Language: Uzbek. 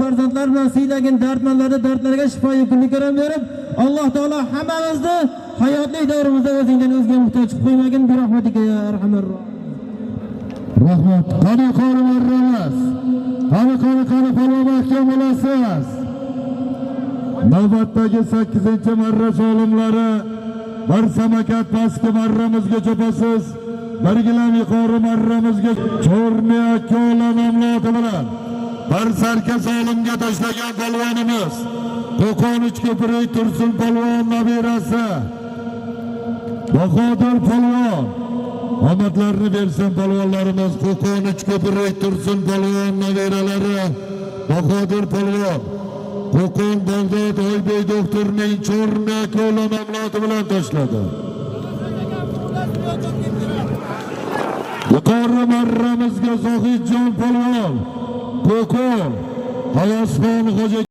farzandlar bilan siylagin, dardmanlarni dardlariga shifoyu kunlik ko'ram berib, Alloh taolo hammamizni hayotli davrimizda o'zingdan o'zga muhtoj qo'ymagin, bi rahmatika ya arhamar rohim. Rahmat. Qani marramas. Qani polvon mahkam bo'lasiz. Navbatdagi 8-marra olimlari bir samakat pastki marramizga chopasiz. Birgilam yuqori marramizga Chorniy Akola nomloti bilan bir sarkas olimga tashlagan polvonimiz Qo'qon Uchko'prik Tursun polvon nabirasi Bahodir polvon. Omadlarini bersin polvonlarimiz. Qo'qon Uchko'prik Tursun polvon nabiralari Bahodir polvon Qo'qon Bag'dod Oybek doktorning Chorniy Akola nomloti bilan tashladi. Yuqori marramizga Zohidjon polvon Qo'qon G'iyosxon xo'ja